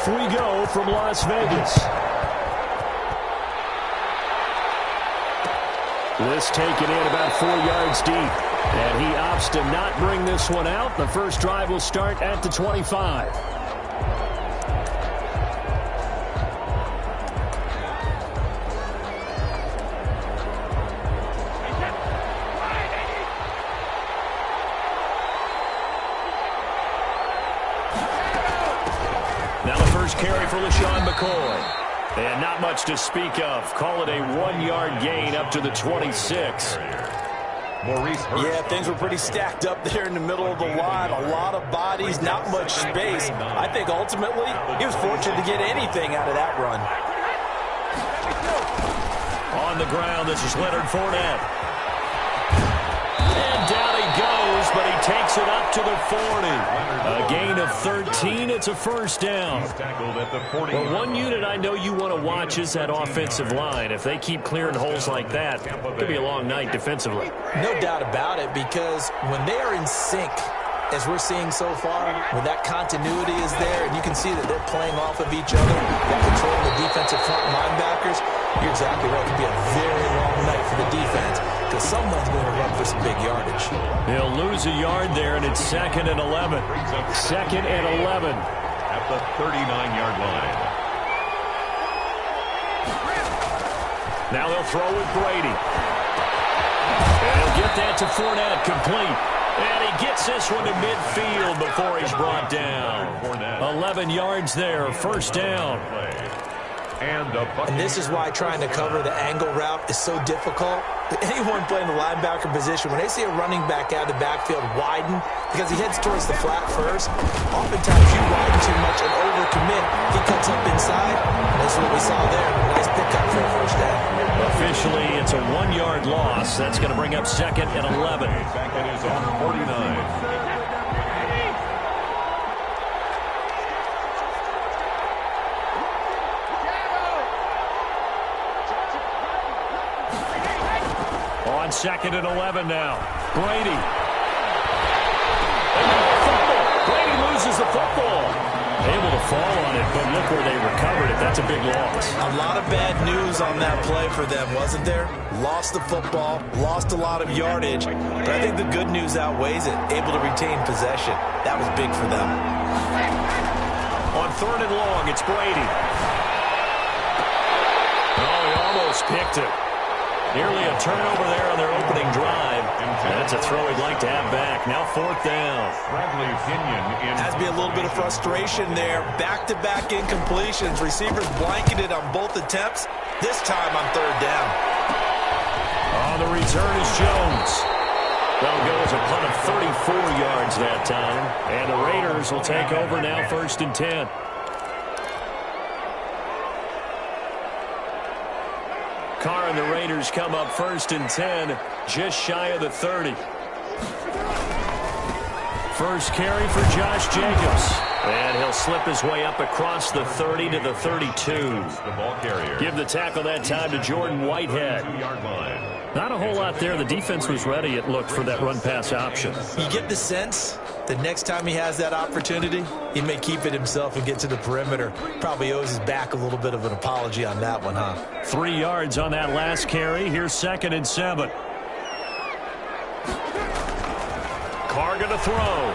Off we go from Las Vegas. This taken in about 4 yards deep. And he opts to not bring this one out. The first drive will start at the 25. Now the first carry for LaShawn McCoy. And not much to speak of. Call it a 1-yard gain up to the 26. Yeah, things were pretty stacked up there in the middle of the line. A lot of bodies, not much space. I think ultimately he was fortunate to get anything out of that run. On the ground, this is Leonard Fournette. And down he goes, but he takes it up to the 40. A gain of 13. It's a first down. Well, one unit I know you want to watch is that offensive line. If they keep clearing holes like that, it could be a long night defensively. No doubt about it, because when they are in sync, as we're seeing so far, when that continuity is there, and you can see that they're playing off of each other, they're controlling the defensive front linebackers, you're exactly right. It could be a very long night for the defense, because someone's going to run for some big yardage. He'll lose a yard there, and it's 2nd and 11. 2nd and 11. At the 39-yard line. Now they'll throw with Brady. And he'll get that to Fournette, complete. And he gets this one to midfield before he's brought down. 11 yards there, first down. And this is why trying to cover the angle route is so difficult. Anyone playing the linebacker position, when they see a running back out of the backfield widen, because he heads towards the flat first, oftentimes you widen too much and overcommit. He cuts up inside, and that's what we saw there. Nice pickup for a first down. Officially, it's a 1-yard loss. That's going to bring up 2nd and 11. Second is on 49. On 2nd and 11 now. Brady. Brady loses the football. Able to fall on it, but look where they recovered it. That's a big loss. A lot of bad news on that play for them, wasn't there? Lost the football, lost a lot of yardage, but I think the good news outweighs it. Able to retain possession. That was big for them. On 3rd and long, it's Brady. Oh, he almost picked it. Nearly a turnover there on their opening drive. That's a throw he'd like to have back. Now 4th down. Has to be a little bit of frustration there. Back-to-back incompletions. Receivers blanketed on both attempts. This time on 3rd down. On the return is Jones. They'll go as a punt of 34 yards that time. And the Raiders will take over now 1st and 10. Carr and the Raiders come up 1st and 10, just shy of the 30. First carry for Josh Jacobs. And he'll slip his way up across the 30 to the 32. Give the tackle that time to Jordan Whitehead. Not a whole lot there. The defense was ready, it looked, for that run-pass option. You get the sense the next time he has that opportunity, he may keep it himself and get to the perimeter. Probably owes his back a little bit of an apology on that one, huh? 3 yards on that last carry. Here's 2nd and 7. Carr going to throw.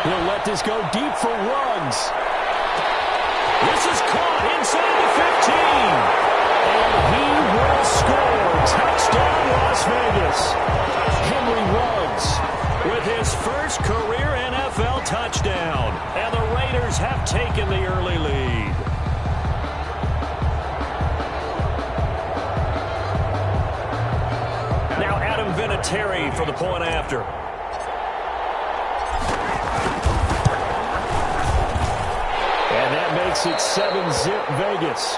He'll let this go deep for Ruggs. This is caught inside the 15. And he will score. Touchdown, Las Vegas. Henry Ruggs with his first career NFL touchdown. And the Raiders have taken the early lead. Now Adam Vinatieri for the point after. And that makes it 7-zip Vegas.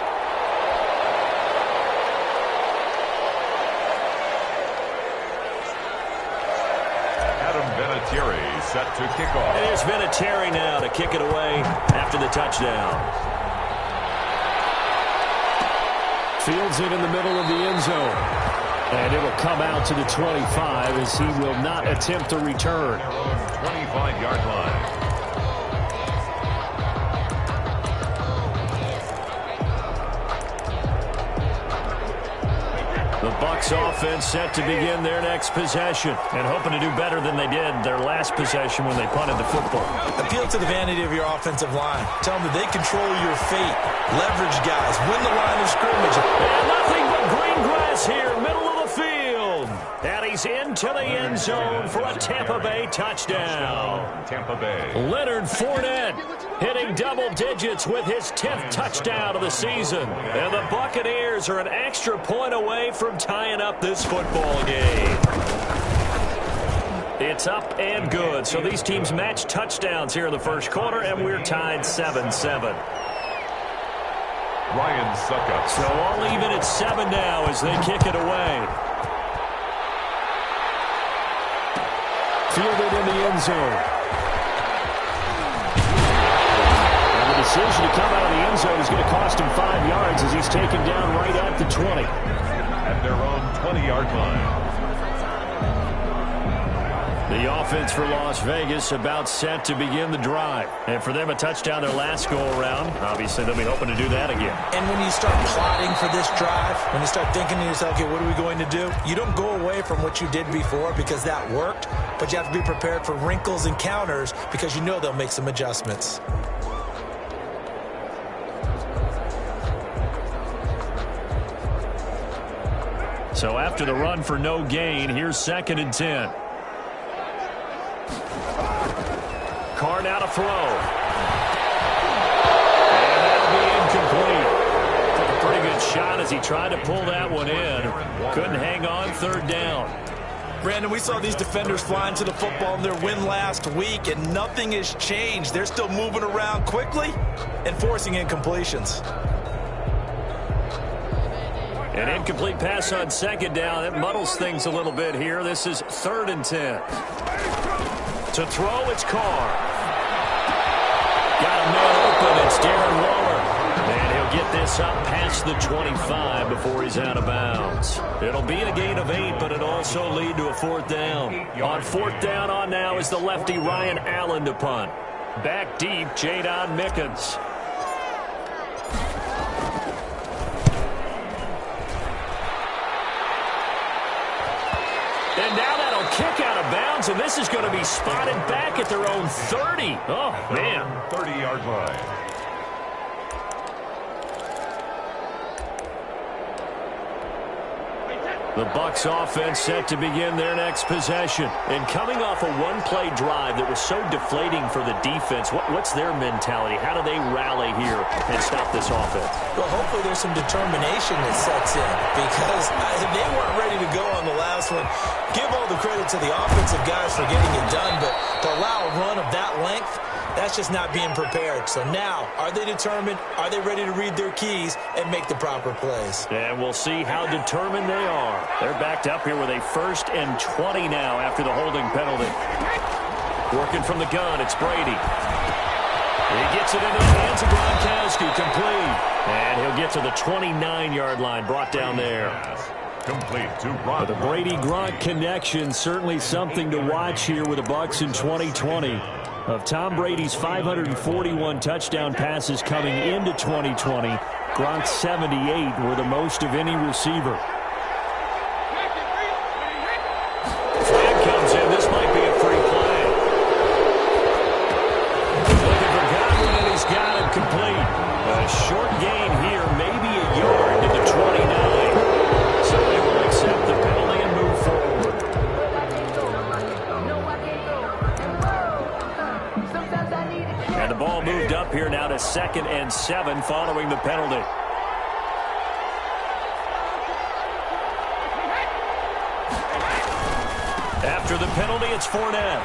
Vinatieri set to kick off. And here's Vinatieri now to kick it away after the touchdown. Fields it in the middle of the end zone. And it will come out to the 25 as he will not attempt to return. 25-yard line. Bucs offense set to begin their next possession and hoping to do better than they did their last possession when they punted the football. Appeal to the vanity of your offensive line. Tell them that they control your fate. Leverage guys. Win the line of scrimmage. And nothing but green grass here, middle of the field. And he's into the end zone for a Tampa Bay touchdown. Tampa Bay. Leonard Fournette hitting double digits with his 10th touchdown of the season. And the Buccaneers are an extra point away from tying up this football game. It's up and good. So these teams match touchdowns here in the first quarter, and we're tied 7-7. Ryan Suckup. So all even at 7 now as they kick it away. Fielded in the end zone. And the decision to come out of the end zone is going to cost him 5 yards as he's taken down right at the 20. At their own 20-yard line. The offense for Las Vegas about set to begin the drive. And for them, a touchdown their last go-around. Obviously, they'll be hoping to do that again. And when you start plotting for this drive, when you start thinking to yourself, okay, what are we going to do? You don't go away from what you did before because that worked, but you have to be prepared for wrinkles and counters because you know they'll make some adjustments. So after the run for no gain, here's 2nd and 10. Carlt out of throw. And that'll be incomplete. Took a pretty good shot as he tried to pull that one in. Couldn't hang on 3rd down. Brandon, we saw these defenders flying to the football in their win last week, and nothing has changed. They're still moving around quickly and forcing incompletions. An incomplete pass on 2nd down. That muddles things a little bit here. This is 3rd and 10. To throw, it's Carr. Got a man open. It's Darren Waller. And he'll get this up past the 25 before he's out of bounds. It'll be a gain of 8, but it'll also lead to a 4th down. On 4th down on now is the lefty Ryan Allen to punt. Back deep, Jadon Mickens. And now that'll kick out of bounds, and this is going to be spotted back at their own 30. Oh, man. 30-yard line. The Bucs offense set to begin their next possession. And coming off a one-play drive that was so deflating for the defense, what's their mentality? How do they rally here and stop this offense? Well, hopefully there's some determination that sets in because they weren't ready to go on the last one. Give all the credit to the offensive guys for getting it done, but to allow a run of that length, that's just not being prepared. So now, are they determined? Are they ready to read their keys and make the proper plays? And we'll see how determined they are. They're backed up here with a 1st and 20 now after the holding penalty. Working from the gun, it's Brady. He gets it into the hands of Gronkowski, complete. And he'll get to the 29-yard line, brought down there. Complete to Gronk. The Brady-Gronk connection, certainly something to watch here with the Bucs in 2020. Of Tom Brady's 541 touchdown passes coming into 2020, Gronk's 78 were the most of any receiver. Flag comes in. This might be a free play. Looking for Godwin, and he's got him complete. A short gain here, maybe a yard to the 29. So they will accept the penalty and move forward. And the ball moved up here now to 2nd and 7 following the penalty. After the penalty, it's Fournette.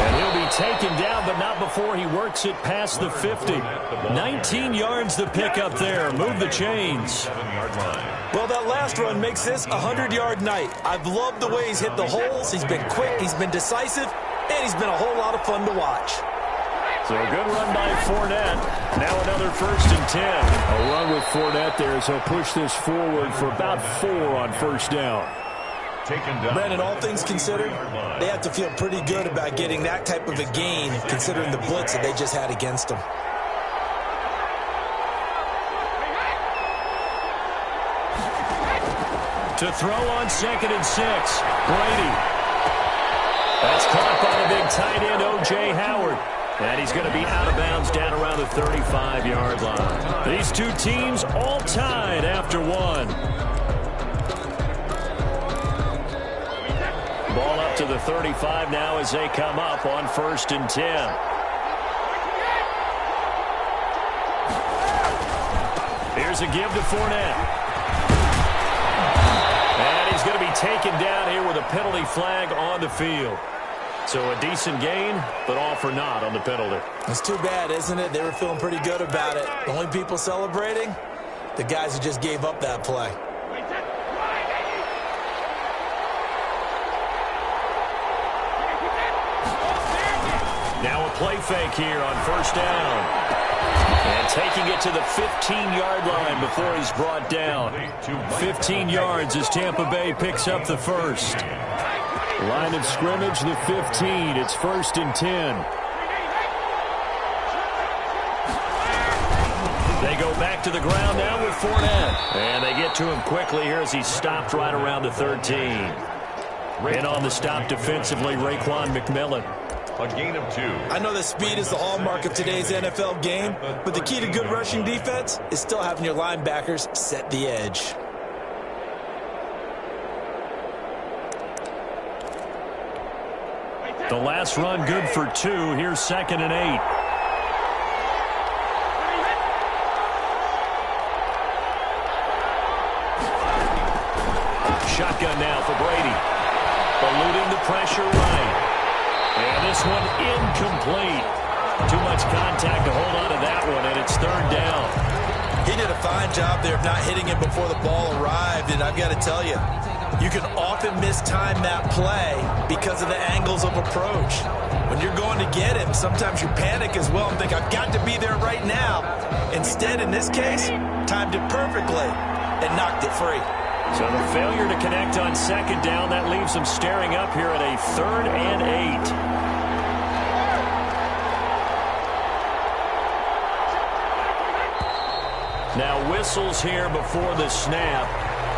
And he'll be taken down, but not before he works it past the 50. 19 yards the pickup there. Move the chains. Well, that last run makes this a 100-yard night. I've loved the way he's hit the holes. He's been quick, he's been decisive, and he's been a whole lot of fun to watch. So a good run by Fournette. Now another 1st and 10. A run with Fournette there as he'll push this forward for about 4 on 1st down. Brandon, all things considered, they have to feel pretty good about getting that type of a gain considering the blitz that they just had against them. To throw on 2nd and 6. Brady. That's caught by the big tight end, O.J. Howard. And he's going to be out of bounds down around the 35-yard line. These two teams all tied after one. Ball up to the 35 now as they come up on 1st and 10. Here's a give to Fournette. And he's going to be taken down here with a penalty flag on the field. So a decent gain, but all for naught on the penalty. It's too bad, isn't it? They were feeling pretty good about it. The only people celebrating, the guys who just gave up that play. Now a play fake here on 1st down. And taking it to the 15-yard line before he's brought down. 15 yards as Tampa Bay picks up the first. Line of scrimmage, the 15. It's 1st and 10. They go back to the ground now with Fournette. And they get to him quickly here as he's stopped right around the 13. And on the stop defensively, Raekwon McMillan. A gain of 2. I know that speed is the hallmark of today's NFL game, but the key to good rushing defense is still having your linebackers set the edge. The last run good for 2. Here's 2nd and 8. Shotgun now for Brady. Eluding the pressure right. And this one incomplete. Too much contact to hold on to that one, and it's 3rd down. He did a fine job there of not hitting him before the ball arrived, and I've got to tell you, you can often mistime that play because of the angles of approach. When you're going to get him, sometimes you panic as well and think, I've got to be there right now. Instead, in this case, timed it perfectly and knocked it free. So the failure to connect on 2nd down, that leaves them staring up here at a 3rd and 8. Now whistles here before the snap.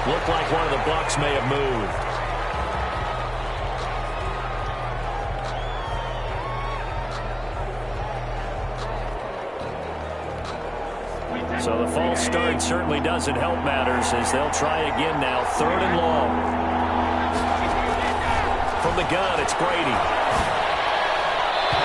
Looked like one of the Bucs may have moved. So the false start certainly doesn't help matters as they'll try again now. 3rd and long. From the gun, it's Brady.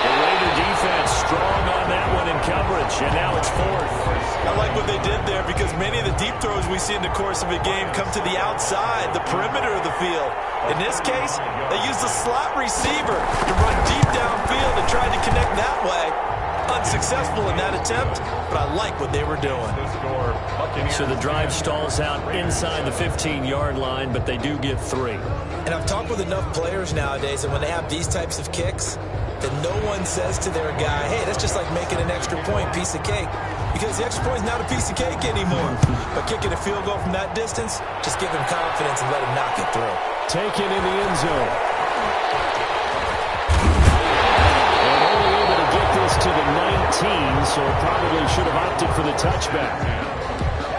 The Raider defense strong on that one in coverage, and now it's 4th. I like what they did there because many of the deep throws we see in the course of a game come to the outside, the perimeter of the field. In this case, they used a slot receiver to run deep downfield and tried to connect that way. Unsuccessful in that attempt, but I like what they were doing. So the drive stalls out inside the 15-yard line, but they do get 3. And I've talked with enough players nowadays, and when they have these types of kicks, that no one says to their guy, hey, that's just like making an extra point, piece of cake. Because the extra point is not a piece of cake anymore. But kicking a field goal from that distance, just give him confidence and let him knock it through. Taken in the end zone. And only able to get this to the 19, so probably should have opted for the touchback.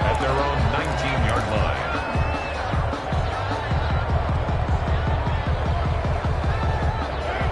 At their own 19-yard line.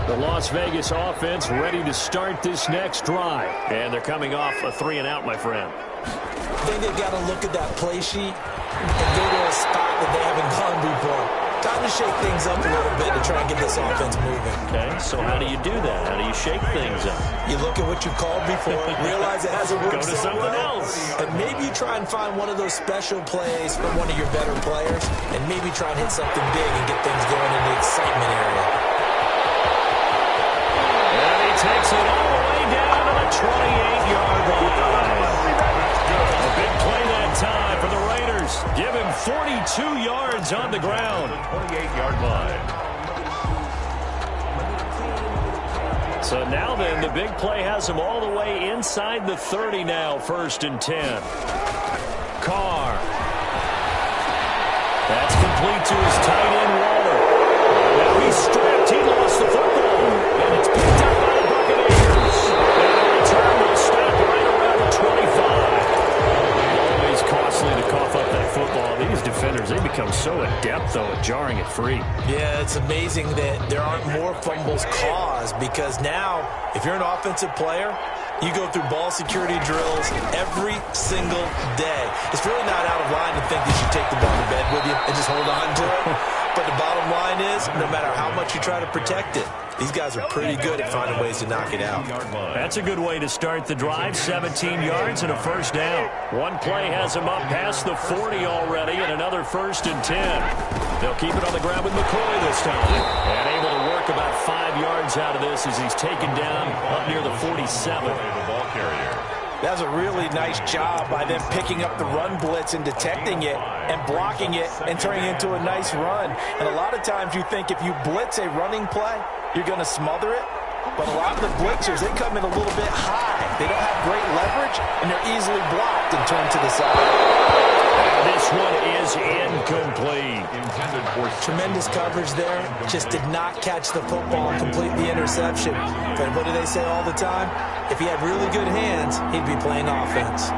The Las Vegas offense ready to start this next drive. And they're coming off a 3-and-out, my friend. I think they've got to look at that play sheet and go to a spot that they haven't gone before. Time to shake things up a little bit to try and get this offense moving. Okay, so how do you do that? How do you shake things up? You look at what you called before, realize it hasn't worked Go to so something well, else. and maybe you try and find one of those special plays from one of your better players, and maybe try and hit something big and get things going in the excitement area. And he takes it all the way down to the 28-yard line. A big play that time for the Raiders. Give him 42 yards on the ground. 28-yard line. So now then, the big play has him all the way inside the 30 now, 1st and 10. Carr. That's complete to his tight end, Waller. Now he's stripped. He lost the football. And it's picked up by the Buccaneers. And the return will stop right around the 25. Always costly to cough up that football. These defenders, they become so adept, though, at jarring it free. Yeah, it's amazing that there aren't more fumbles caused, because now, if you're an offensive player, you go through ball security drills every single day. It's really not out of line to think that you take the ball to bed with you and just hold on to it. But the bottom line is, no matter how much you try to protect it, these guys are pretty good at finding ways to knock it out. That's a good way to start the drive. 17 yards and a first down. One play has him up past the 40 already, and another 1st and 10. They'll keep it on the ground with McCoy this time. And able to work about 5 yards out of this as he's taken down up near the 47. That's a really nice job by them picking up the run blitz and detecting it and blocking it and turning it into a nice run. And a lot of times you think if you blitz a running play, you're going to smother it. But a lot of the blitzers, they come in a little bit high. They don't have great leverage, and they're easily blocked and turned to the side. This one is incomplete. Tremendous coverage there. Just did not catch the football and complete the interception. But what do they say all the time? If he had really good hands, he'd be playing offense.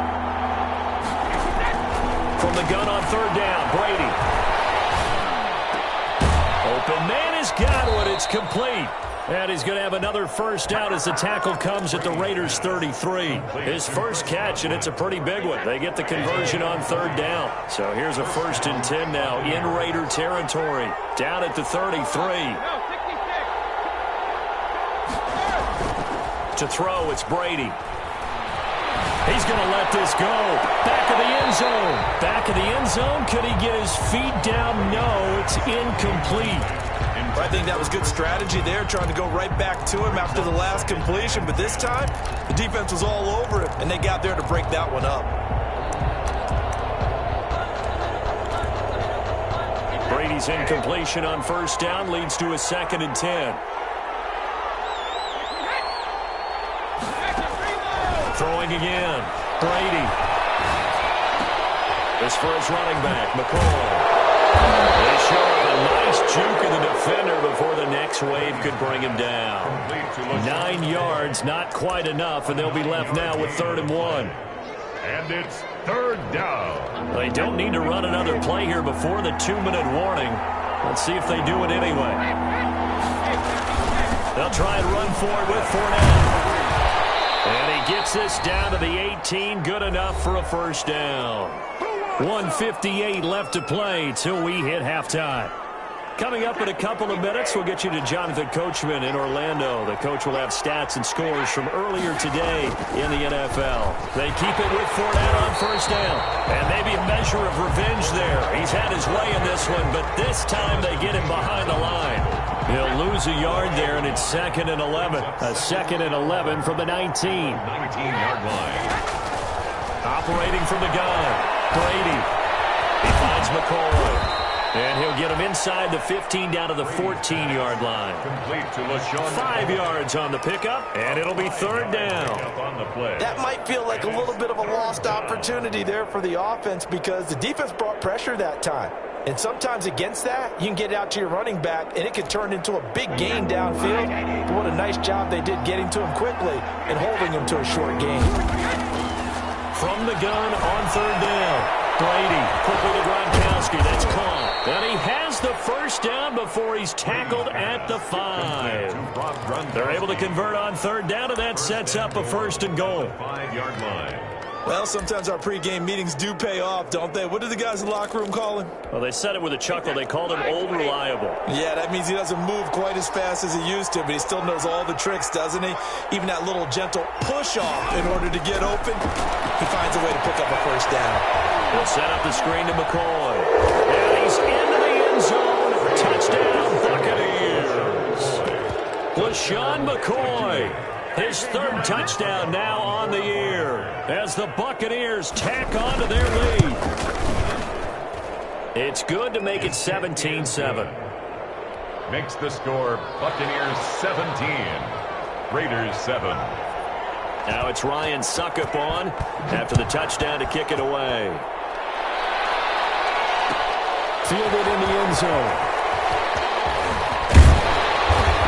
From the gun on 3rd down, Brady. Open man has got one. It's complete. And he's going to have another first down as the tackle comes at the Raiders' 33. His first catch, and it's a pretty big one. They get the conversion on 3rd down. So here's a 1st and 10 now in Raider territory. Down at the 33. To throw, it's Brady. He's going to let this go. Back of the end zone. Back of the end zone. Could he get his feet down? No, it's incomplete. I think that was good strategy there, trying to go right back to him after the last completion. But this time, the defense was all over him, and they got there to break that one up. Brady's incompletion on 1st down leads to a 2nd and 10. Throwing again. Brady. This for his running back, McCoy. They show a nice juke in the defender before the next wave could bring him down. 9 yards, not quite enough, and they'll be left now with 3rd and 1. And it's 3rd down. They don't need to run another play here before the 2-minute warning. Let's see if they do it anyway. They'll try and run for it with Fournette. And he gets this down to the 18, good enough for a first down. 1:58 left to play till we hit halftime. Coming up in a couple of minutes, we'll get you to Jonathan Coachman in Orlando. The coach will have stats and scores from earlier today in the NFL. They keep it with Fournette on 1st down. And maybe a measure of revenge there. He's had his way in this one, but this time they get him behind the line. He'll lose a yard there, and it's 2nd and 11. A 2nd and 11 from the 19. 19-yard line. Operating from the gun. Brady. He finds McCoy. And he'll get him inside the 15 down to the 14-yard line. Complete to LaShawn. 5 yards on the pickup, and it'll be 3rd down. On the play. That might feel like a little bit of a lost opportunity there for the offense because the defense brought pressure that time. And sometimes against that, you can get out to your running back, and it can turn into a big gain downfield. But what a nice job they did getting to him quickly and holding him to a short gain. From the gun on 3rd down. Brady quickly to Gronkowski. That's caught. And he has the first down before he's tackled at the 5. They're able to convert on 3rd down, and that sets up a 1st and goal. 5-yard line. Well, sometimes our pregame meetings do pay off, don't they? What do the guys in the locker room call him? Well, they said it with a chuckle. They called him Old Reliable. Yeah, that means he doesn't move quite as fast as he used to, but he still knows all the tricks, doesn't he? Even that little gentle push-off in order to get open, he finds a way to pick up a first down. He'll set up the screen to McCoy. And he's into the end zone. Touchdown, Buccaneers. LaShawn McCoy. His 3rd touchdown now on the year as the Buccaneers tack on to their lead. It's good to make it 17-7. Makes the score Buccaneers 17, Raiders 7. Now it's Ryan Suckup on after the touchdown to kick it away. Fielded in the end zone.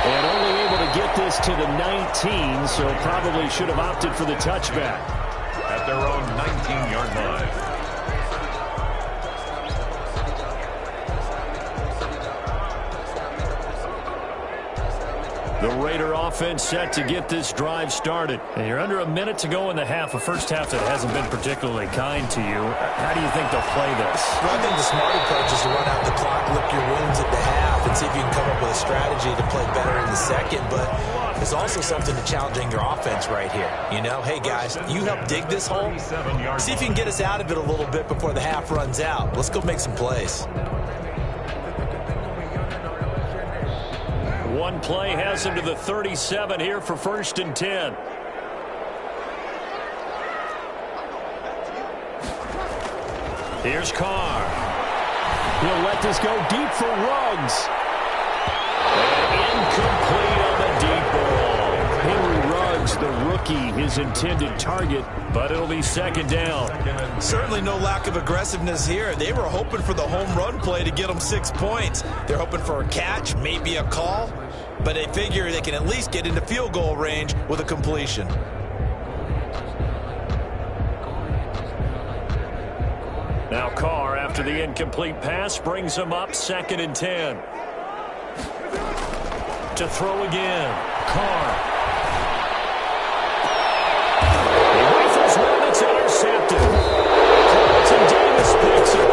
And only able to get this to the 19, so probably should have opted for the touchback. At their own 19-yard line. The Raider offense set to get this drive started. And you're under a minute to go in the half, a first half that hasn't been particularly kind to you. How do you think they'll play this? Well, I think the smart approach is to run out the clock, lick your wounds at the half, and see if you can come up with a strategy to play better in the second. But there's also something to challenging your offense right here. You know, hey, guys, you help dig this hole. See if you can get us out of it a little bit before the half runs out. Let's go make some plays. One play has him to the 37 here for 1st and 10. Here's Carr. He'll let this go deep for Ruggs. Incomplete on the deep ball. Henry Ruggs, the rookie, his intended target, but it'll be 2nd down. Certainly no lack of aggressiveness here. They were hoping for the home run play to get them 6 points. They're hoping for a catch, maybe a call, but they figure they can at least get into field goal range with a completion. Now Carr, after the incomplete pass, brings him up 2nd and 10. To throw again. Carr. He rifles one. It's intercepted. Carlton Davis picks it.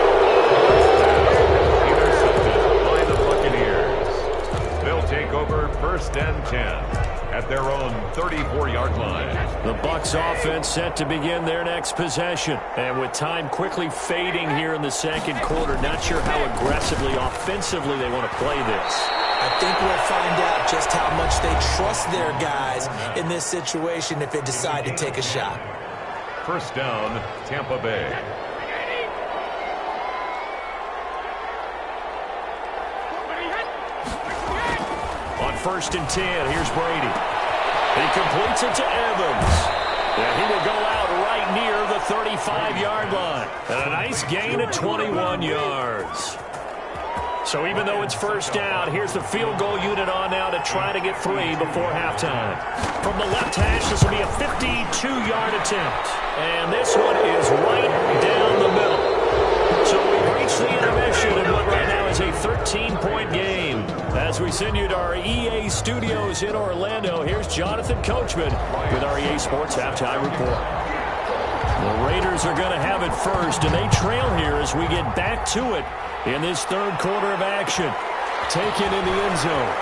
Intercepted by the Buccaneers. They'll take over 1st and 10 at their own 34-yard line. The Bucs offense set to begin their next possession. And with time quickly fading here in the 2nd quarter, not sure how aggressively, offensively they want to play this. I think we'll find out just how much they trust their guys in this situation if they decide to take a shot. 1st down, Tampa Bay. On 1st and 10, here's Brady. He completes it to Evans. And he will go out right near the 35-yard line. And a nice gain of 21 yards. So even though it's 1st down, here's the field goal unit on now to try to get 3 before halftime. From the left hash, this will be a 52-yard attempt. And this one is right down the middle. So we've reached the intermission in what right now is a 13-point game. As we send you to our EA studios in Orlando, here's Jonathan Coachman with our EA Sports Halftime Report. The Raiders are going to have it first, and they trail here as we get back to it in this 3rd quarter of action. Taken in the end zone.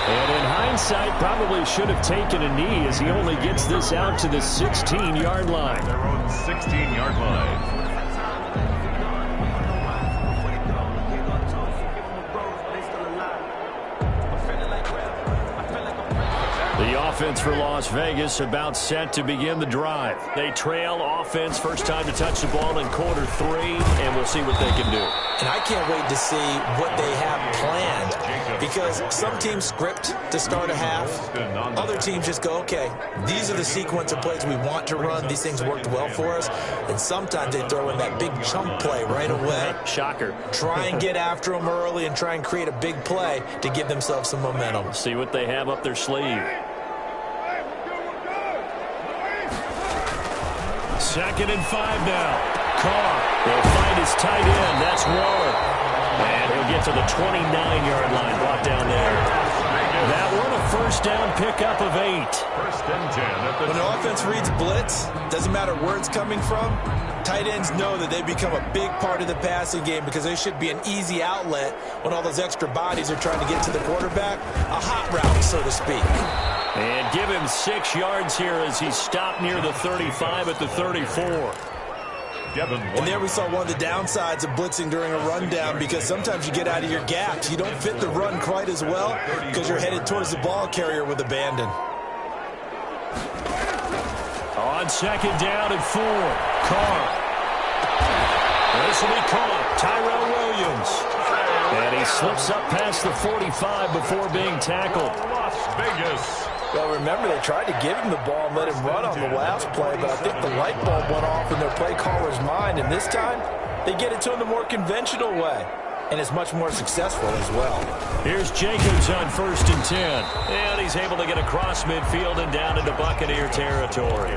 And in hindsight, probably should have taken a knee as he only gets this out to the 16-yard line. Their own 16-yard line. The offense for Las Vegas about set to begin the drive. They trail offense, first time to touch the ball in quarter 3, and we'll see what they can do. And I can't wait to see what they have planned, because some teams script to start a half. Other teams just go, okay, these are the sequence of plays we want to run. These things worked well for us. And sometimes they throw in that big chunk play right away. Shocker. Try and get after them early and try and create a big play to give themselves some momentum. See what they have up their sleeve. 2nd and 5 now. Carr will find his tight end. That's Waller. And he'll get to the 29-yard line. Brought down there. That one a 1st down pickup of 8. 1st and 10. When the offense reads blitz, doesn't matter where it's coming from, tight ends know that they become a big part of the passing game because they should be an easy outlet when all those extra bodies are trying to get to the quarterback. A hot route, so to speak. And give him 6 yards here as he stopped near the 35 at the 34. And there we saw one of the downsides of blitzing during a rundown, because sometimes you get out of your gaps. You don't fit the run quite as well because you're headed towards the ball carrier with abandon. On 2nd down and 4, Carr. This will be caught. Tyrell Williams. And he slips up past the 45 before being tackled. Las Vegas. Well, remember, they tried to give him the ball and let him run on the last play, but I think the light bulb went off in their play caller's mind, and this time they get it to him the more conventional way, and it's much more successful as well. Here's Jacobs on 1st and 10, and he's able to get across midfield and down into Buccaneer territory.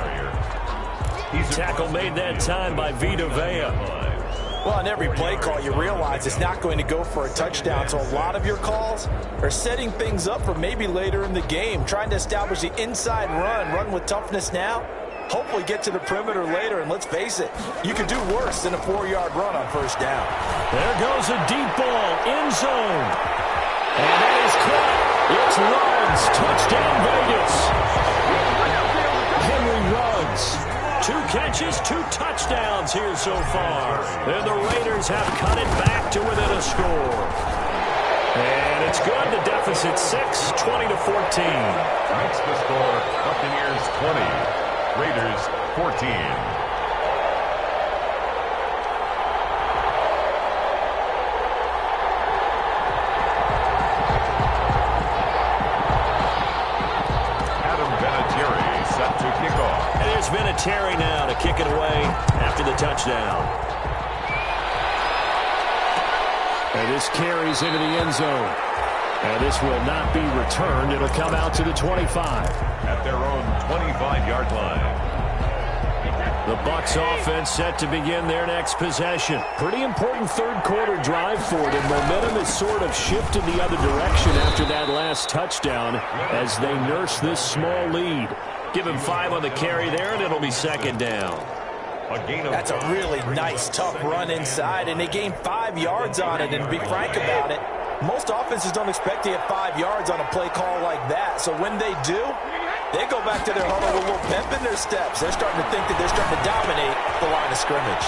Tackle made that time by Vita Vea. Well, on every play call, you realize it's not going to go for a touchdown, so a lot of your calls are setting things up for maybe later in the game, trying to establish the inside run with toughness now, hopefully get to the perimeter later, and let's face it, you could do worse than a 4-yard run on first down. There goes a deep ball, end zone. And that is caught. It's Ruggs, touchdown Vegas. Henry Ruggs. 2 catches, 2 touchdowns here so far. And the Raiders have cut it back to within a score. And it's good. The deficit 6, 20-14. Makes the score Buccaneers 20, Raiders 14. Vinatieri now to kick it away after the touchdown. And this carries into the end zone. And this will not be returned. It'll come out to the 25. At their own 25-yard line. The Bucs offense set to begin their next possession. Pretty important third-quarter drive for them. Momentum has sort of shifted the other direction after that last touchdown as they nurse this small lead. Give him 5 on the carry there, and it'll be second down. That's a really nice, tough run inside, and they gained 5 yards on it. And to be frank about it, most offenses don't expect to get 5 yards on a play call like that. So when they do, they go back to their huddle with a little pep in their steps. They're starting to think that they're starting to dominate the line of scrimmage.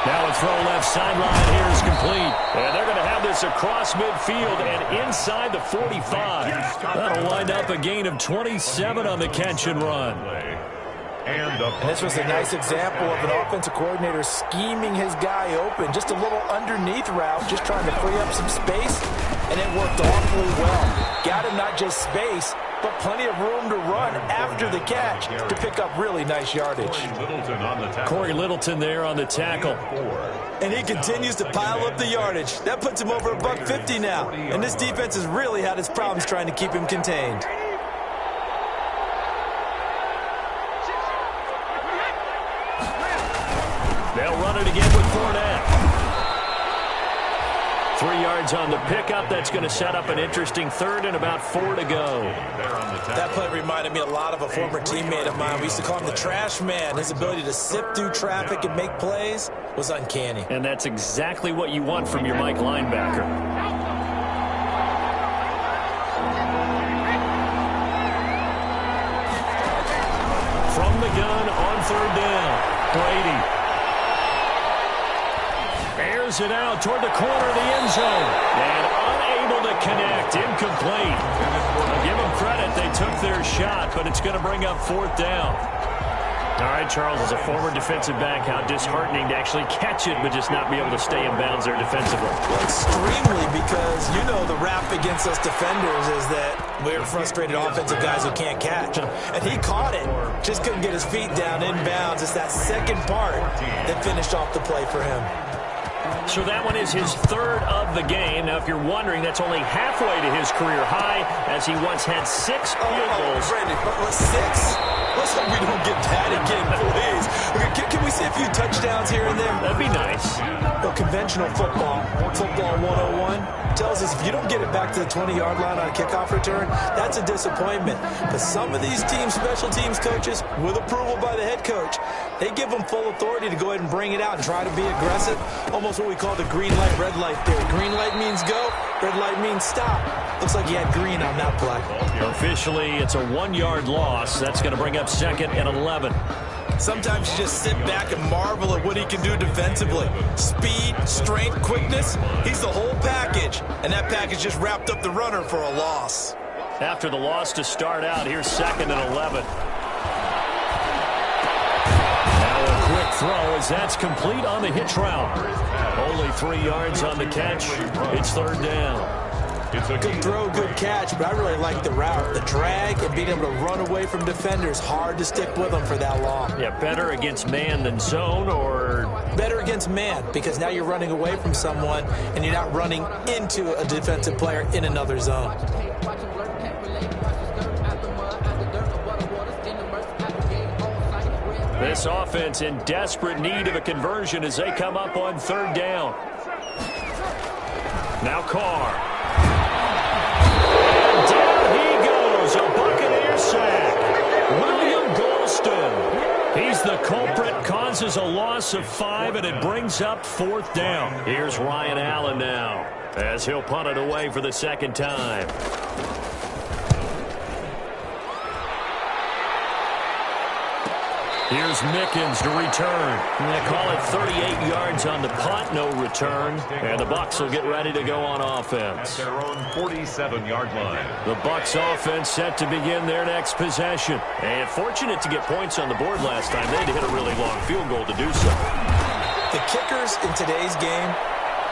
Now a throw left sideline here is complete. And they're going to have this across midfield and inside the 45. That'll wind up a gain of 27 on the catch and run. And this was a nice example of an offensive coordinator scheming his guy open. Just a little underneath route, just trying to free up some space, and it worked awfully well. Got him not just space, but plenty of room to run after the catch to pick up really nice yardage. Corey Littleton there on the tackle. And he continues to pile up the yardage. That puts him over $150 now. And this defense has really had its problems trying to keep him contained. They'll run it again with Fournette. 3 yards on the pickup. That's going to set up an interesting third and about 4 to go. That play reminded me a lot of a former teammate of mine. We used to call him the trash man. His ability to sift through traffic and make plays was uncanny. And that's exactly what you want from your Mike linebacker. From the gun on third down, Brady. Airs it out toward the corner of the end zone. And unable to connect. Incomplete. I'll give them credit. They took their shot, but it's going to bring up 4th down. All right, Charles, as a former defensive back, how disheartening to actually catch it, but just not be able to stay in bounds there defensively. Well, extremely, because, you know, the rap against us defenders is that we're frustrated offensive guys who can't catch. And he caught it. Just couldn't get his feet down in bounds. It's that second part that finished off the play for him. So that one is his 3rd of the game. Now, if you're wondering, that's only halfway to his career high, as he once had 6 field goals. Brandon, 6? Let's hope we don't get that again, please. Okay, can we see a few touchdowns here and there? That'd be nice. Well, conventional football 101, tells us if you don't get it back to the 20-yard line on a kickoff return, that's a disappointment. But some of these teams, special teams coaches, with approval by the head coach, they give them full authority to go ahead and bring it out and try to be aggressive. Almost what we call the green light, red light theory. Green light means go, red light means stop. Looks like he had green on that play. Officially, it's a 1-yard loss. That's going to bring up 2nd and 11. Sometimes you just sit back and marvel at what he can do defensively. Speed, strength, quickness, he's the whole package. And that package just wrapped up the runner for a loss. After the loss to start out, here's 2nd and 11. Now a quick throw as that's complete on the hitch route. Only 3 yards on the catch. It's 3rd down. It's a good throw, good catch, but I really like the route. The drag and being able to run away from defenders, hard to stick with them for that long. Yeah, better against man than zone, or? Better against man, because now you're running away from someone and you're not running into a defensive player in another zone. This offense in desperate need of a conversion as they come up on third down. Now Carr. And down he goes. A Buccaneer sack. William Golston. He's the culprit, causes a loss of 5, and it brings up fourth down. Here's Ryan Allen now as he'll punt it away for the second time. Here's Mickens to return. They call it 38 yards on the punt, no return. And the Bucs will get ready to go on offense. At their own 47-yard line. The Bucs offense set to begin their next possession. And fortunate to get points on the board last time. They had to hit a really long field goal to do so. The kickers in today's game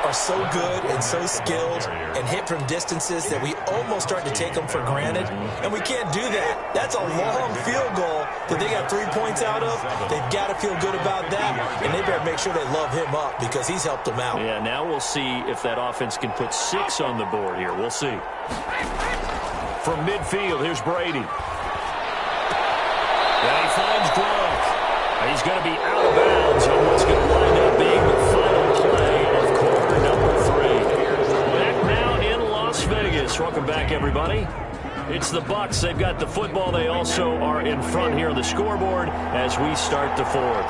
are so good and so skilled and hit from distances that we almost start to take them for granted, and we can't do that. That's a long field goal that they got 3 points out of. They've got to feel good about that, and they better make sure they love him up because he's helped them out. Yeah, now we'll see if that offense can put 6 on the board here. We'll see. From midfield, here's Brady. And he finds Gronk. He's going to be out of bounds on what's going to wind up being the final play of quarter number 3. Back now in Las Vegas. Welcome back, everybody. It's the Bucs. They've got the football. They also are in front here on the scoreboard as we start the fourth.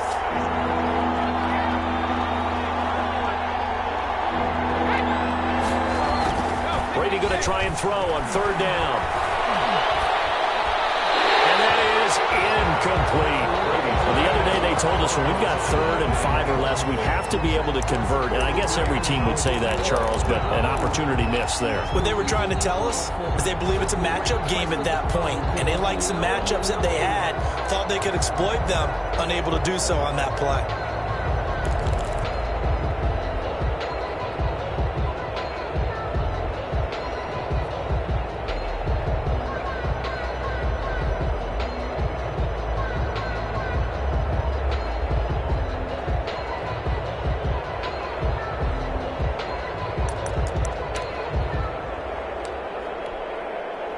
Brady going to try and throw on third down. And that is incomplete. Well, the other day they told us when we've got 3rd and 5 or less, we have to be able to convert. And I guess every team would say that, Charles, but an opportunity missed there. What they were trying to tell us is they believe it's a matchup game at that point, and they liked some matchups that they had, thought they could exploit them, unable to do so on that play.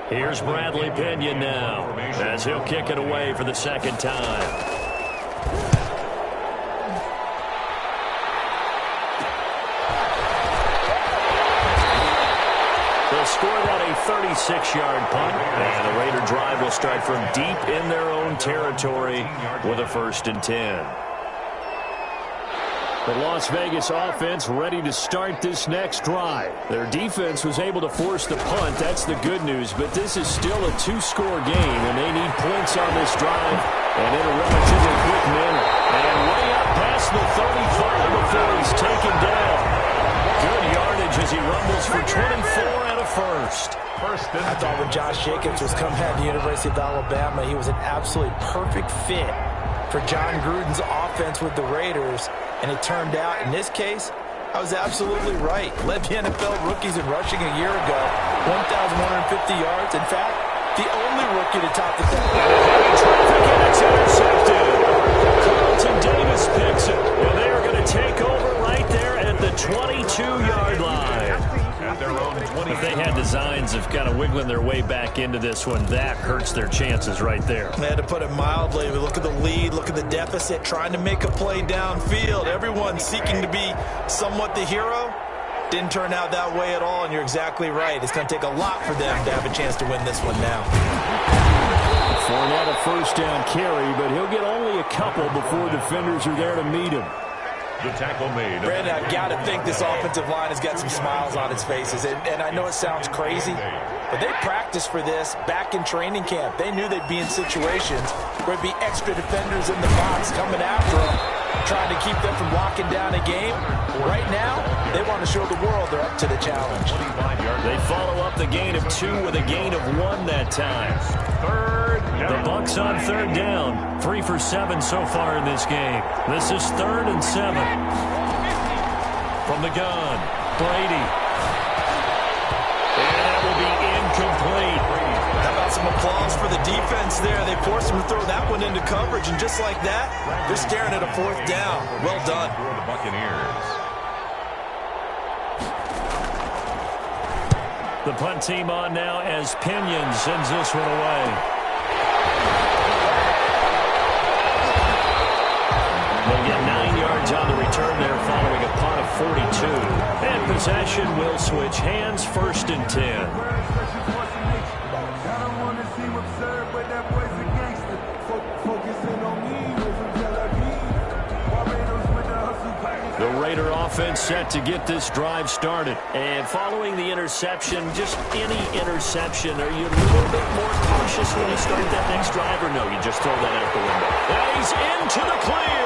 Here's Bradley Pinion now as he'll kick it away for the second time. They'll score that a 36-yard punt, and the Raider drive will start from deep in their own territory with a 1st and 10. The Las Vegas offense ready to start this next drive. Their defense was able to force the punt. That's the good news. But this is still a 2-score game, and they need points on this drive and in a relatively quick manner. And way up past the 35 before he's taken down. Good yardage as he rumbles for 24 and a first. I thought when Josh Jacobs was coming out of the University of Alabama, he was an absolutely perfect fit for John Gruden's offense with the Raiders. And it turned out, in this case, I was absolutely right. Led the NFL rookies in rushing a year ago, 1,150 yards. In fact, the only rookie to top the traffic, and it's intercepted. Carlton Davis picks it, and they are going to take over right there at the 22-yard line. If they had designs of kind of wiggling their way back into this one, that hurts their chances right there. They had to put it mildly. We look at the lead, look at the deficit, trying to make a play downfield. Everyone seeking to be somewhat the hero. Didn't turn out that way at all, and you're exactly right. It's going to take a lot for them to have a chance to win this one now. Fournette a 1st down carry, but he'll get only a couple before defenders are there to meet him. The tackle made. Brandon, I've got to think this offensive line has got some smiles on its faces. And I know it sounds crazy, but they practiced for this back in training camp. They knew they'd be in situations where there'd be extra defenders in the box coming after them, trying to keep them from locking down a game. Right now, they want to show the world they're up to the challenge. They follow up the gain of 2 with a gain of 1 that time. The Bucs on third down. 3 for 7 so far in this game. This is 3rd and 7. From the gun, Brady. And that will be incomplete. How about some applause for the defense there? They forced him to throw that one into coverage, and just like that, they're staring at a 4th down. Well done. For the Buccaneers. The punt team on now as Pinion sends this one away. return there following a punt of 42. And possession will switch hands, 1st and 10. The Raider offense set to get this drive started. And following the interception, just any interception, are you a little bit more cautious when you start that next drive, or no, you just throw that out the window? And he's into the clear.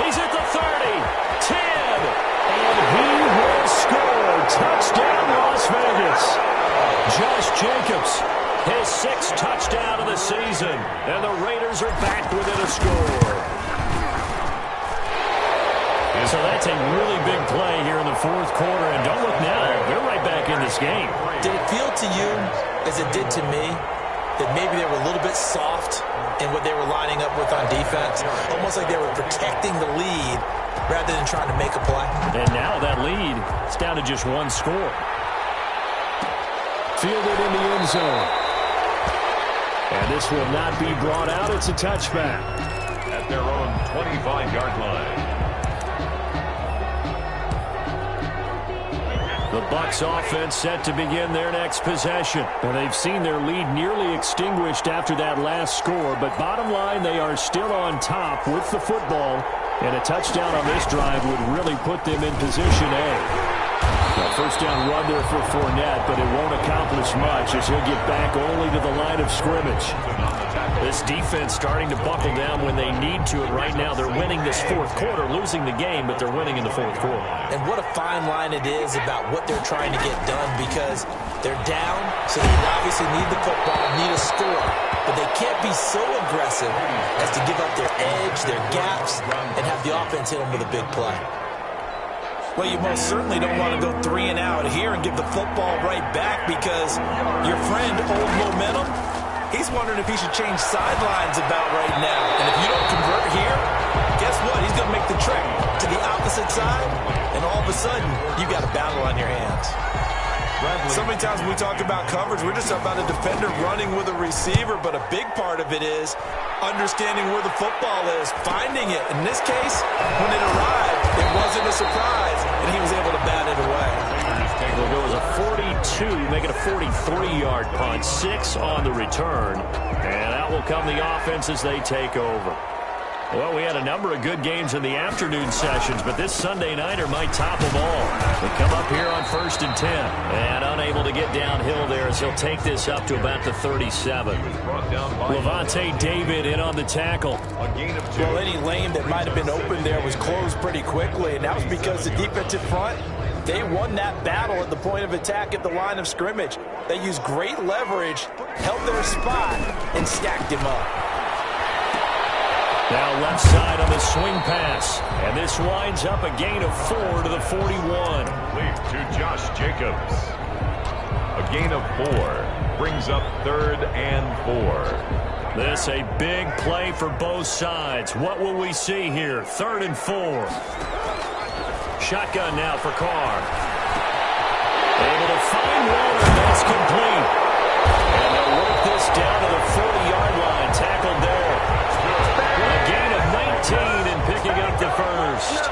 He's at the 30, 10, and he will score. Touchdown, Las Vegas. Josh Jacobs, his 6th touchdown of the season, and the Raiders are back within a score. So that's a really big play here in the 4th quarter, and don't look now, they're right back in this game. Did it feel to you, as it did to me, that maybe they were a little bit soft in what they were lining up with on defense? Almost like they were protecting the lead rather than trying to make a play. And now that lead is down to just 1 score. Fielded in the end zone. And this will not be brought out. It's a touchback. At their own 25-yard line. The Bucs offense set to begin their next possession. Now, they've seen their lead nearly extinguished after that last score, but bottom line, they are still on top with the football, and a touchdown on this drive would really put them in position A. Now, 1st down run there for Fournette, but it won't accomplish much as he'll get back only to the line of scrimmage. This defense starting to buckle down when they need to, and right now they're winning this 4th quarter, losing the game, but they're winning in the 4th quarter. And what a fine line it is about what they're trying to get done, because they're down, so they obviously need the football, need a score, but they can't be so aggressive as to give up their edge, their gaps, and have the offense hit them with a big play. Well, you most certainly don't want to go 3 and out here and give the football right back, because your friend, Old Momentum, he's wondering if he should change sidelines about right now. And if you don't convert here, guess what? He's going to make the trek to the opposite side, and all of a sudden, you got a battle on your hands. So many times when we talk about coverage, we're just about a defender running with a receiver, but a big part of it is understanding where the football is, finding it. In this case, when it arrived, it wasn't a surprise, and he was able to bat it away. Well, there was a 42, make it a 43-yard punt, 6 on the return, and out will come the offense as they take over. Well, we had a number of good games in the afternoon sessions, but this Sunday nighter might top them all. They come up here on 1st and 10, and unable to get downhill there as he'll take this up to about the 37. Levante David in on the tackle. Well, any lane that might have been open there was closed pretty quickly, and that was because the defensive front, they won that battle at the point of attack at the line of scrimmage. They used great leverage, held their spot, and stacked him up. Now left side on the swing pass. And this winds up a gain of 4 to the 41. Lead to Josh Jacobs. A gain of 4 brings up 3rd and 4. This a big play for both sides. What will we see here? 3rd and 4. Shotgun now for Carr. Able to find one, and that's complete. And they'll work this down to the 40-yard line. Tackled there. A gain of 19 and picking up the first.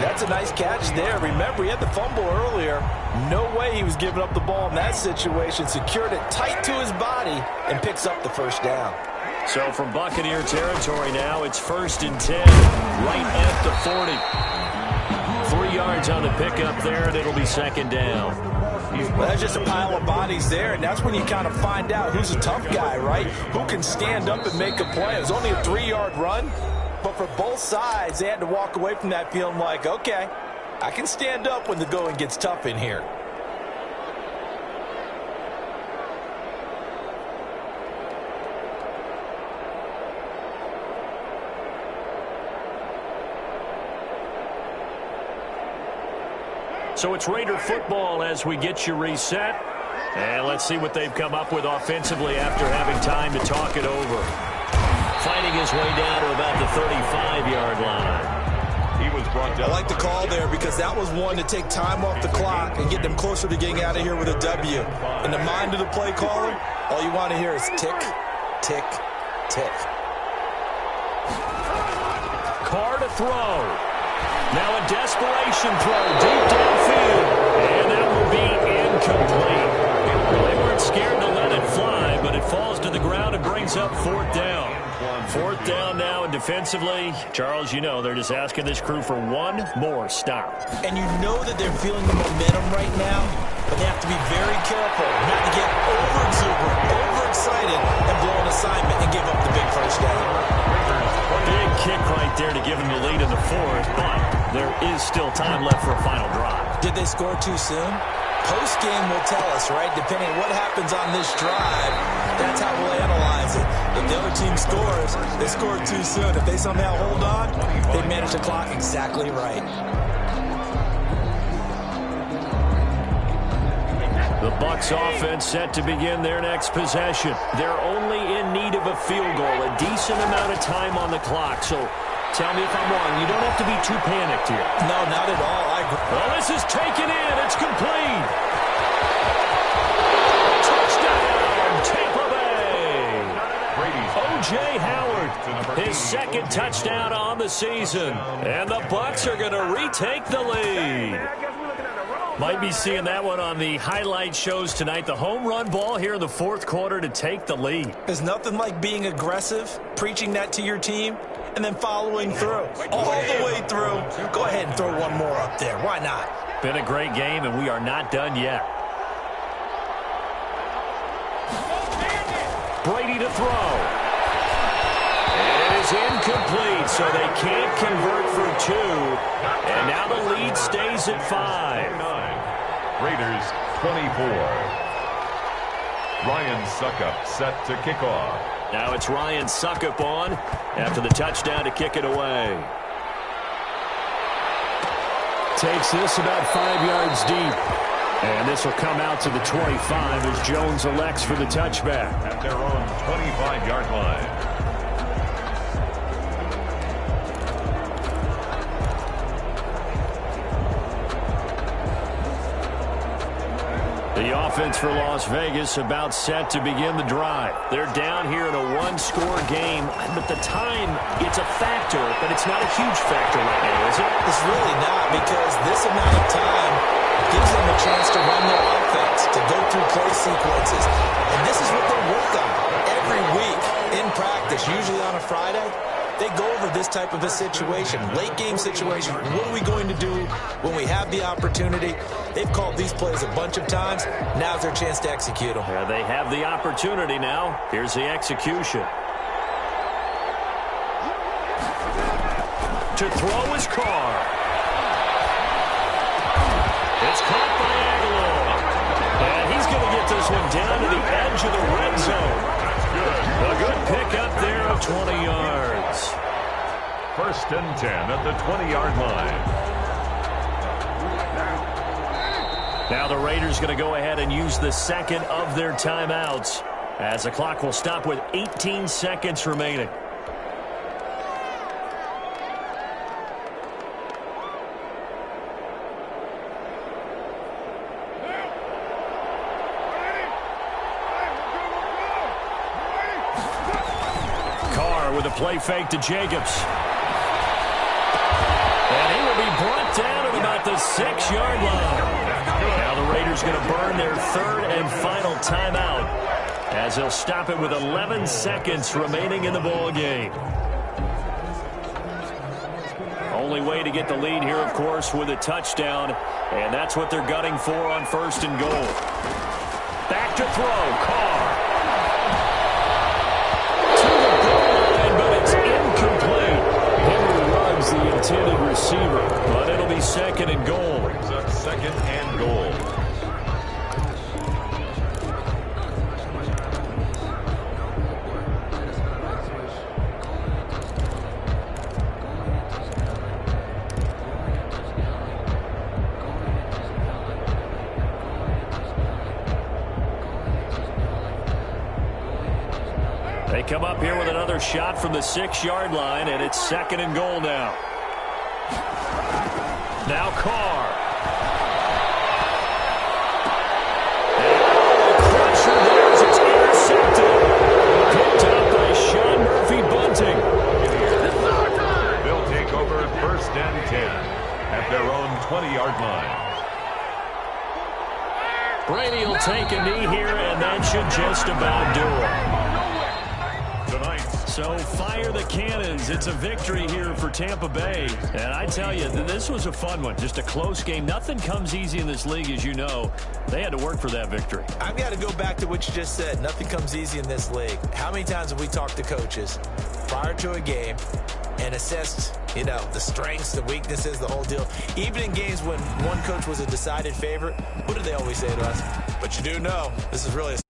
That's a nice catch there. Remember, he had the fumble earlier. No way he was giving up the ball in that situation. Secured it tight to his body and picks up the 1st down. So from Buccaneer territory now, it's 1st and 10, right at the 40. 3 yards on the pickup there, and it'll be 2nd down. Well, that's just a pile of bodies there, and that's when you kind of find out who's a tough guy, right? Who can stand up and make a play. It was only a 3-yard run, but for both sides, they had to walk away from that feeling like, okay, I can stand up when the going gets tough in here. So it's Raider football as we get you reset. And let's see what they've come up with offensively after having time to talk it over. Fighting his way down to about the 35-yard line. He was brought down. I like the call there because that was one to take time off the clock and get them closer to getting out of here with a W. In the mind of the play caller, all you want to hear is tick, tick, tick. Carr to throw. Now a desperation throw deep downfield. And that will be incomplete. They weren't scared to let it fly, but it falls to the ground and brings up fourth down. Fourth down now, and defensively, Charles, you know, they're just asking this crew for one more stop. And you know that they're feeling the momentum right now, but they have to be very careful not to get over-exuberant, overexcited, and blow an assignment and give up the big first down. Big kick right there to give them the lead in the fourth, but there is still time left for a final drive. Did they score too soon? Post-game will tell us, right? Depending on what happens on this drive, that's how we'll analyze it. If the other team scores, they scored too soon. If they somehow hold on, they manage the clock exactly right. The Bucs offense set to begin their next possession. They're only in need of a field goal, a decent amount of time on the clock. So tell me if I'm wrong. You don't have to be too panicked here. No, not at all. I agree. Well, this is taken in. It's complete. Touchdown, Tampa Bay. O.J. Howard, his second touchdown on the season. And the Bucs are going to retake the lead. Might be seeing that one on the highlight shows tonight. The home run ball here in the fourth quarter to take the lead. There's nothing like being aggressive, preaching that to your team, and then following through. All the way through. Go ahead and throw one more up there. Why not? Been a great game, and we are not done yet. Brady to throw. It is incomplete, so they can't convert for two. And now the lead stays at 5. Raiders 24. Ryan Suckup set to kick off. Now it's Ryan Suckup on after the touchdown to kick it away. Takes this about 5 yards deep. And this will come out to the 25 as Jones elects for the touchback. At their own 25-yard line. The offense for Las Vegas about set to begin the drive. They're down here in a one-score game, but the time, it's a factor, but it's not a huge factor right now, is it? It's really not, because this amount of time gives them a chance to run their offense, to go through play sequences. And this is what they work on every week in practice, usually on a Friday. They go over this type of a situation, late game situation. What are we going to do when we have the opportunity? They've called these plays a bunch of times. Now's their chance to execute them. Yeah, they have the opportunity now. Here's the execution. To throw is Carr. It's caught by Aguilar. And he's going to get this one down to the edge of the red zone. A good pick up there of 20 yards. First and 10 at the 20-yard line. Now the Raiders going to go ahead and use the second of their timeouts as the clock will stop with 18 seconds remaining. With a play fake to Jacobs. And he will be brought down at about the 6-yard line. Now the Raiders going to burn their third and final timeout as they'll stop it with 11 seconds remaining in the ball game. Only way to get the lead here, of course, with a touchdown, and that's what they're gunning for on first and goal. Back to throw, Carr. The intended receiver, but it'll be second and goal. Brings up second and goal. They come up here with another shot from the 6-yard line, and it's second and goal now. Now Carr. And the crusher there as it's intercepted. Picked up by Sean Murphy-Bunting. They'll take over first and 10 Brady will take a knee here, and that should just about do it. Tonight. So fire the cannons. It's a victory here for Tampa Bay. And I tell you, this was a fun one. Just a close game. Nothing comes easy in this league, as you know. They had to work for that victory. I've got to go back to what you just said. Nothing comes easy in this league. How many times have we talked to coaches prior to a game and assessed, the strengths, the weaknesses, the whole deal? Even in games when one coach was a decided favorite, what did they always say to us? But you do know, this is really a